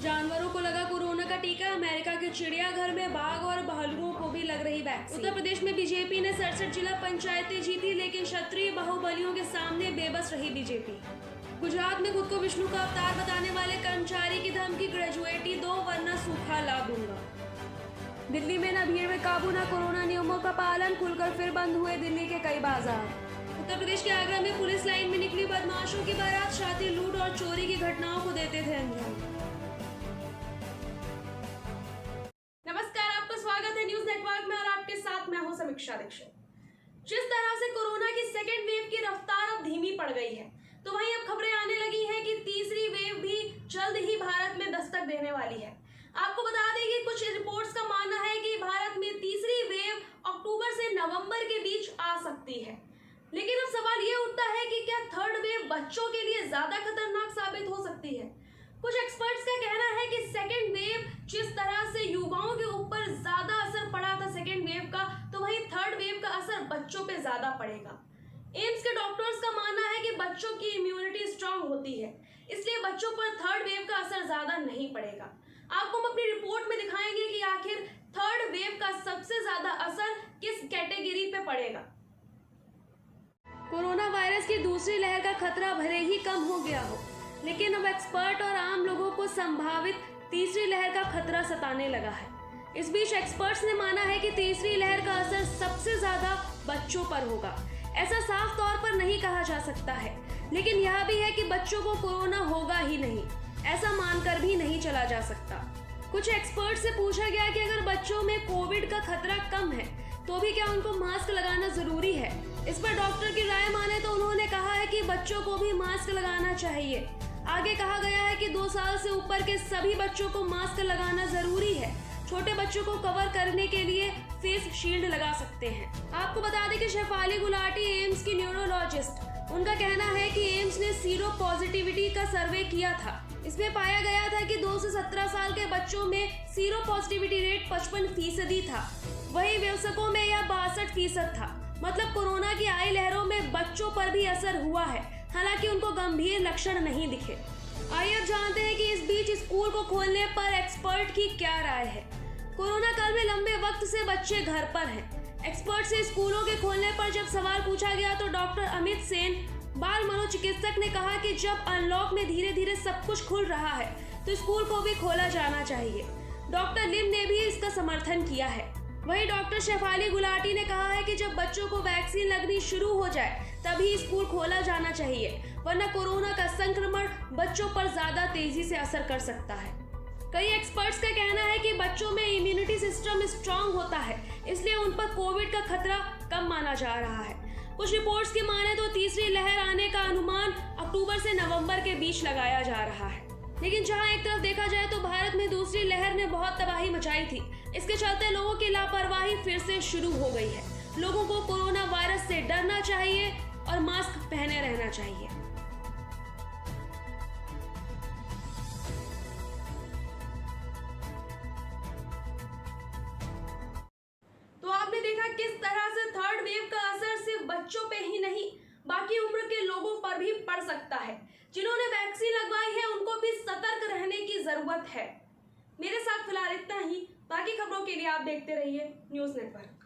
जानवरों को लगा कोरोना का टीका। अमेरिका के चिड़ियाघर में बाघ और भालुओं को भी लग रही वैक्सीन। उत्तर प्रदेश में बीजेपी ने 67 जिला पंचायतें जीती, लेकिन क्षत्रिय बाहुबलियों के सामने बेबस रही बीजेपी। गुजरात में खुद को विष्णु का अवतार बताने वाले कर्मचारी की धमकी, ग्रेजुएटी दो वरना सूखा ला दूंगा। दिल्ली में न भीड़ में काबू न कोरोना नियमों का पालन, खुलकर फिर बंद हुए दिल्ली के कई बाजार। उत्तर प्रदेश के आगरा में पुलिस लाइन में निकली बदमाशों की बारात, शादी, लूट और चोरी की घटनाओं को देते थे अंजाम। नमस्कार, आपका स्वागत है न्यूज नेटवर्क में और आपके साथ मैं हूं समीक्षा दीक्षित। जिस तरह से कोरोना की सेकेंड वेव की रफ्तार अब धीमी पड़ गई है, तो वहीं अब खबरें आने लगी हैं कि तीसरी वेव भी जल्द ही भारत में दस्तक देने वाली है। आपको बता दें कि कुछ रिपोर्ट्स का मानना है कि भारत में तीसरी वेव अक्टूबर से नवंबर के बीच आ सकती है। लेकिन अब सवाल ये उठता है कि क्या थर्ड वेव बच्चों के लिए ज्यादा खतरनाक साबित हो सकती है। कुछ एक्सपर्ट्स का कहना है कि सेकेंड वेव जिस तरह से युवाओं के ऊपर ज्यादा असर पड़ा था सेकेंड वेव का, तो वहीं थर्ड वेव का असर बच्चों पे ज्यादा पड़ेगा। एम्स के डॉक्टर्स का मानना है कि बच्चों की इम्यूनिटी स्ट्रांग होती है, इसलिए बच्चों पर थर्ड वेव का असर ज्यादा नहीं पड़ेगा। आपको हम अपनी रिपोर्ट में दिखाएंगे कि आखिर थर्ड वेव का सबसे ज्यादा असर किस कैटेगरी पे पड़ेगा। कोरोना वायरस की दूसरी लहर का खतरा भले ही कम हो गया हो, लेकिन अब एक्सपर्ट और आम लोगों को संभावित तीसरी लहर का खतरा सताने लगा है। इस बीच एक्सपर्ट्स ने माना है कि तीसरी लहर का असर सबसे ज्यादा बच्चों पर होगा। ऐसा साफ तौर पर नहीं कहा जा सकता है, लेकिन यह भी है कि बच्चों को कोरोना होगा ही नहीं, ऐसा मानकर भी नहीं चला जा सकता। कुछ एक्सपर्ट से पूछा गया कि अगर बच्चों में कोविड का खतरा कम है, तो भी क्या उनको मास्क लगाना जरूरी है। इस पर डॉक्टर की राय माने तो उन्होंने कहा है कि बच्चों को भी मास्क लगाना चाहिए। आगे कहा गया है कि 2 साल से ऊपर के सभी बच्चों को मास्क लगाना जरूरी है। छोटे बच्चों को कवर करने के लिए फेस शील्ड लगा सकते हैं। आपको बता दें कि शेफाली गुलाटी एम्स की न्यूरोलॉजिस्ट, उनका कहना है कि एम्स ने सीरो पॉजिटिविटी का सर्वे किया था। इसमें पाया गया था कि 2 से 17 साल के बच्चों में सीरो पॉजिटिविटी रेट 55% था, वही वयस्कों में यह 62% था। मतलब कोरोना की आई लहरों में बच्चों पर भी असर हुआ है, हालांकि उनको गंभीर लक्षण नहीं दिखे। आइए अब जानते हैं कि इस बीच स्कूल को खोलने पर एक्सपर्ट की क्या राय है। कोरोना काल में लंबे वक्त से बच्चे घर पर हैं। एक्सपर्ट से स्कूलों के खोलने पर जब सवाल पूछा गया तो डॉक्टर अमित सेन, बाल मनोचिकित्सक, ने कहा कि जब अनलॉक में धीरे धीरे सब कुछ खुल रहा है तो स्कूल को भी खोला जाना चाहिए। डॉक्टर लिम ने भी इसका समर्थन किया है। वहीं डॉक्टर शेफाली गुलाटी ने कहा है कि जब बच्चों को वैक्सीन लगनी शुरू हो जाए तभी स्कूल खोला जाना चाहिए, वरना कोरोना का संक्रमण बच्चों पर ज्यादा तेजी से असर कर सकता है। कई एक्सपर्ट्स का कहना है कि बच्चों में इम्यूनिटी सिस्टम स्ट्रांग होता है, इसलिए उन पर कोविड का खतरा कम माना जा रहा है। कुछ रिपोर्ट्स की माने तो तीसरी लहर आने का अनुमान अक्टूबर से नवंबर के बीच लगाया जा रहा है। लेकिन जहां एक तरफ देखा जाए तो भारत में दूसरी लहर ने बहुत तबाही मचाई थी। इसके चलते लोगों की लापरवाही फिर से शुरू हो गई है। लोगों को कोरोना वायरस से डरना चाहिए और मास्क पहने रहना चाहिए। तो आपने देखा किस तरह से थर्ड वेव का असर सिर्फ बच्चों पे ही नहीं, बाकी उम्र के लोगों पर भी पड़ सकता है। जिन्होंने वैक्सीन लगवाई है उनको भी सतर्क रहने की जरूरत है। मेरे साथ फिलहाल इतना ही। बाकी खबरों के लिए आप देखते रहिए न्यूज नेटवर्क।